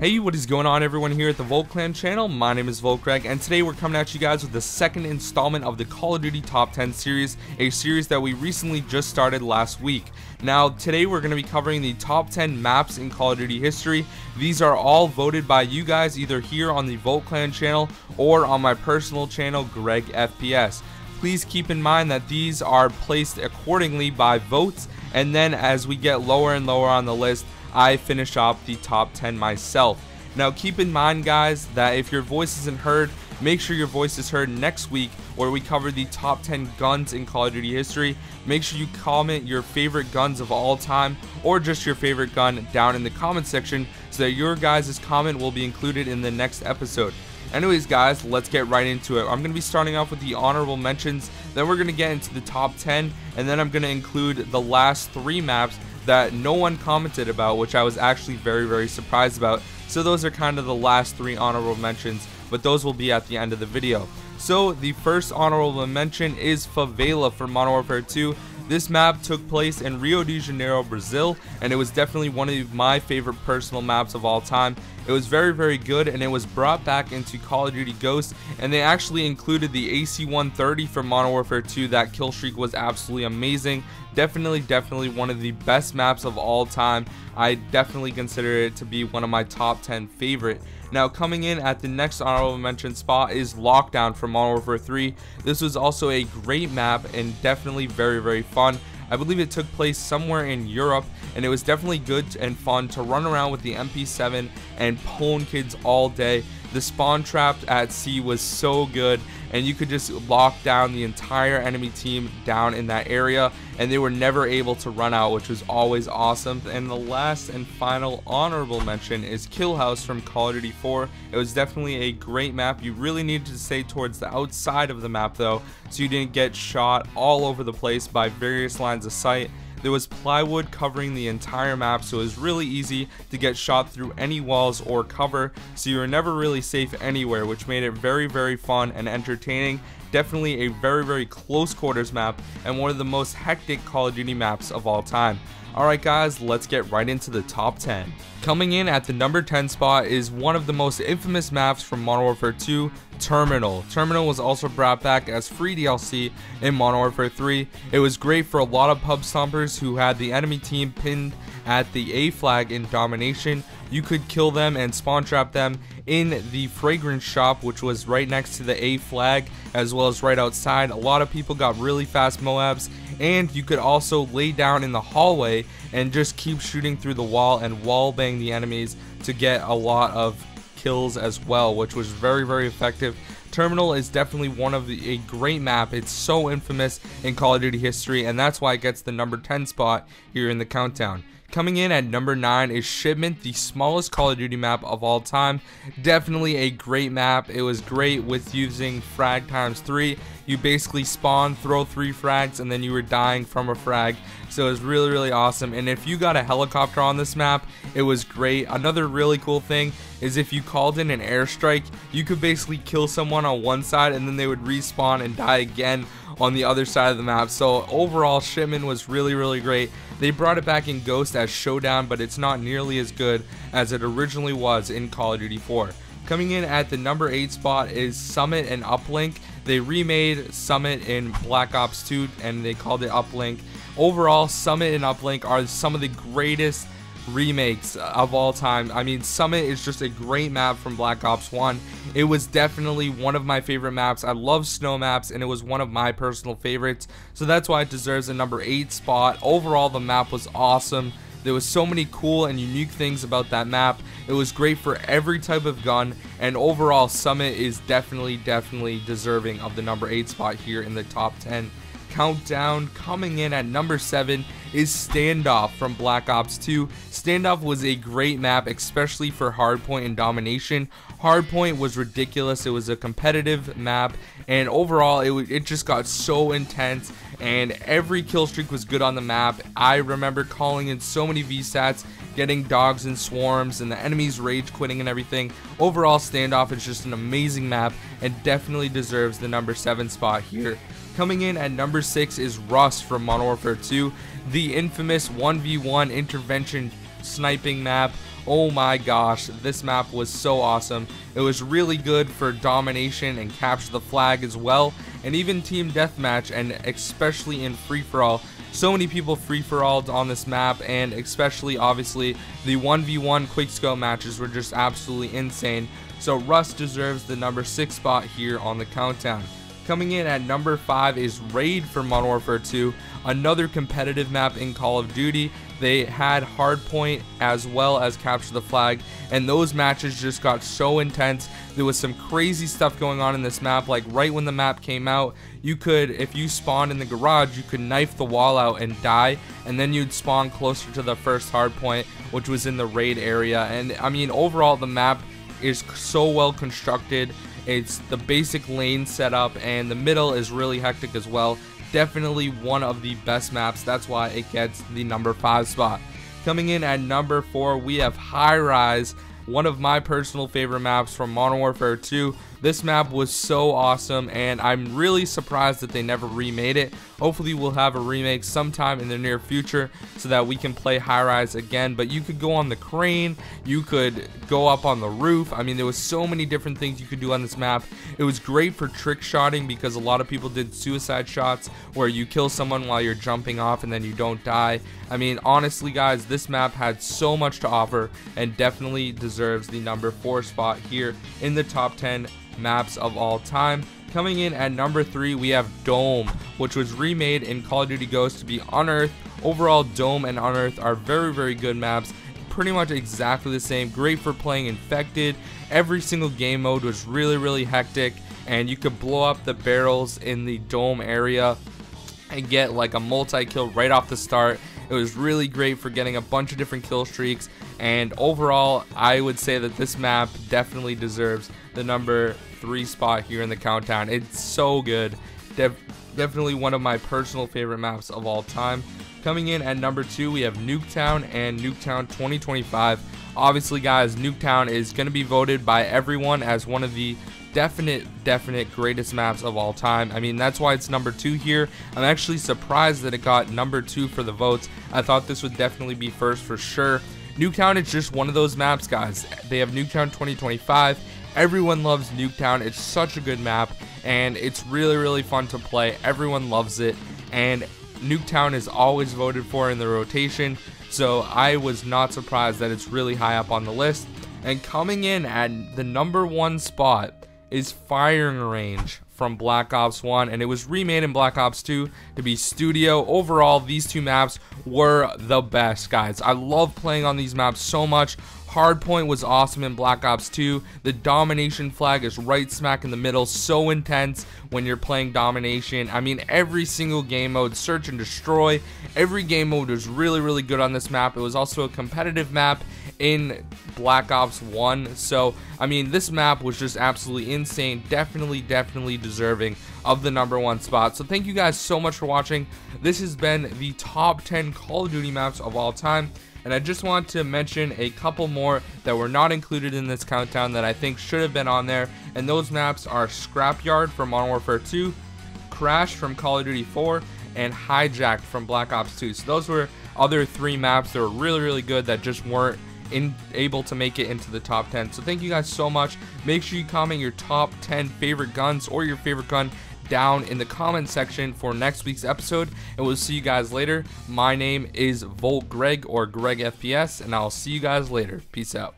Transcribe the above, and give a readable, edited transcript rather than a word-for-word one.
Hey, what is going on everyone here at the Volt Clan channel? My name is Volkreg, and today we're coming at you guys with the second installment of the Call of Duty Top 10 series, a series that we recently just started last week. Now, today we're going to be covering the top 10 maps in Call of Duty history. These are all voted by you guys either here on the Volt Clan channel or on my personal channel, Greg FPS. Please keep in mind that these are placed accordingly by votes, and then as we get lower and lower on the list, I finish off the top 10 myself. Now keep in mind guys that if your voice isn't heard, make sure your voice is heard next week where we cover the top 10 guns in Call of Duty history. Make sure you comment your favorite guns of all time or just your favorite gun down in the comment section so that your guys' comment will be included in the next episode. Anyways guys, let's get right into it. I'm going to be starting off with the honorable mentions, then we're going to get into the top 10, and then I'm going to include the last 3 maps that no one commented about, which I was actually very surprised about. So those are kind of the last 3 honorable mentions, but those will be at the end of the video. So the first honorable mention is Favela for Modern Warfare 2. This map took place in Rio de Janeiro, Brazil, and it was definitely one of my favorite personal maps of all time. It was very good, and it was brought back into Call of Duty Ghosts, and they actually included the AC-130 from Modern Warfare 2. That kill streak was absolutely amazing. Definitely one of the best maps of all time. I definitely consider it to be one of my top 10 favorite. Now coming in at the next honorable mention spot is Lockdown from Modern Warfare 3. This was also a great map and definitely very fun. I believe it took place somewhere in Europe, and it was definitely good and fun to run around with the MP7 and pwn kids all day. The spawn trap at sea was so good, and you could just lock down the entire enemy team down in that area, and they were never able to run out, which was always awesome. And the last and final honorable mention is Kill House from Call of Duty 4. It was definitely a great map. You really needed to stay towards the outside of the map though, so you didn't get shot all over the place by various lines of sight. There was plywood covering the entire map, so it was really easy to get shot through any walls or cover, so you were never really safe anywhere, which made it very fun and entertaining. Definitely a very close quarters map and one of the most hectic Call of Duty maps of all time. Alright guys, let's get right into the top 10. Coming in at the number 10 spot is one of the most infamous maps from Modern Warfare 2, Terminal. Terminal was also brought back as free DLC in Modern Warfare 3. It was great for a lot of pub stompers who had the enemy team pinned at the A flag in domination. You could kill them and spawn trap them in the fragrance shop, which was right next to the A flag, as well as right outside. A lot of people got really fast Moabs, and you could also lay down in the hallway and just keep shooting through the wall and wall bang the enemies to get a lot of kills as well, which was very effective. Terminal is definitely one of a great map. It's so infamous in Call of Duty history, and that's why it gets the number 10 spot here in the countdown. Coming in at number 9 is Shipment, the smallest Call of Duty map of all time. Definitely a great map. It was great with using frag times 3. You basically spawn, throw 3 frags, and then you were dying from a frag. So it was really awesome. And if you got a helicopter on this map, it was great. Another really cool thing is if you called in an airstrike, you could basically kill someone on one side and then they would respawn and die again on the other side of the map. So overall, Shipment was really great. They brought it back in Ghost as Showdown, but it's not nearly as good as it originally was in Call of Duty 4. Coming in at the number 8 spot is Summit and Uplink. They remade Summit in Black Ops 2 and they called it Uplink. Overall, Summit and Uplink are some of the greatest remakes of all time. I mean, Summit is just a great map from Black Ops 1. It was definitely one of my favorite maps. I love snow maps, and it was one of my personal favorites, so that's why it deserves a number 8 spot. Overall, the map was awesome. There was so many cool and unique things about that map. It was great for every type of gun, and overall, Summit is definitely deserving of the number 8 spot here in the top 10 countdown. Coming in at number 7 is Standoff from Black Ops 2. Standoff was a great map, especially for hardpoint and domination. Hardpoint was ridiculous. It was a competitive map, and overall it just got so intense, and every kill streak was good on the map. I remember calling in so many VSATs, getting dogs and swarms, and the enemies rage quitting and everything. Overall, Standoff is just an amazing map and definitely deserves the number 7 spot here. Coming in at number 6 is Rust from Modern Warfare 2, the infamous 1v1 intervention sniping map. Oh my gosh, this map was so awesome. It was really good for domination and capture the flag as well, and even team deathmatch, and especially in free-for-all. So many people free-for-alled on this map, and especially obviously the 1v1 quickscope matches were just absolutely insane. So Rust deserves the number 6 spot here on the countdown. Coming in at number 5 is Raid from Modern Warfare 2, another competitive map in Call of Duty. They had Hardpoint as well as Capture the Flag, and those matches just got so intense. There was some crazy stuff going on in this map. Like right when the map came out, you could, if you spawned in the garage, you could knife the wall out and die, and then you'd spawn closer to the first hardpoint, which was in the raid area. And I mean, overall the map is so well constructed. It's the basic lane setup, and the middle is really hectic as well. Definitely one of the best maps. That's why it gets the number 5 spot. Coming in at number 4, we have Highrise, one of my personal favorite maps from Modern Warfare 2. This map was so awesome, and I'm really surprised that they never remade it. Hopefully we'll have a remake sometime in the near future so that we can play Highrise again. But you could go on the crane, you could go up on the roof. I mean, there was so many different things you could do on this map. It was great for trick shotting because a lot of people did suicide shots where you kill someone while you're jumping off and then you don't die. I mean, honestly guys, this map had so much to offer and definitely deserves the number 4 spot here in the top 10 maps of all time. Coming in at number 3, we have Dome, which was remade in Call of Duty Ghosts to be Unearthed. Overall, Dome and Unearthed are very good maps, pretty much exactly the same. Great for playing Infected. Every single game mode was really hectic, and you could blow up the barrels in the Dome area and get like a multi-kill right off the start. It was really great for getting a bunch of different kill streaks, and overall I would say that this map definitely deserves the number 3 spot here in the countdown. It's so good. Definitely one of my personal favorite maps of all time. Coming in at number 2, we have Nuketown and Nuketown 2025. Obviously guys, Nuketown is going to be voted by everyone as one of the definite greatest maps of all time. I mean, that's why it's number 2 here. I'm actually surprised that it got number 2 for the votes. I thought this would definitely be first for sure. Nuketown is just one of those maps, guys. They have Nuketown 2025. Everyone loves Nuketown. It's such a good map, and it's really fun to play. Everyone loves it, and Nuketown is always voted for in the rotation, so I was not surprised that it's really high up on the list. And coming in at the number 1 spot is Firing Range from Black Ops 1, and it was remade in Black Ops 2 to be Studio. Overall, these two maps were the best, guys. I love playing on these maps so much. Hardpoint was awesome in Black Ops 2. The domination flag is right smack in the middle, so intense when you're playing domination. I mean, every single game mode, search and destroy, every game mode was really good on this map. It was also a competitive map in Black Ops 1, so I mean, this map was just absolutely insane. Definitely deserving of the number 1 spot. So thank you guys so much for watching. This has been the top 10 Call of Duty maps of all time, and I just want to mention a couple more that were not included in this countdown that I think should have been on there, and those maps are Scrapyard from Modern Warfare 2, Crash from Call of Duty 4, and Hijacked from Black Ops 2. So those were other 3 maps that were really good that just weren't able to make it into the top 10. So thank you guys so much. Make sure you comment your top 10 favorite guns or your favorite gun down in the comment section for next week's episode, and we'll see you guys later. My name is Volt Greg, or Greg FPS, and I'll see you guys later. Peace out.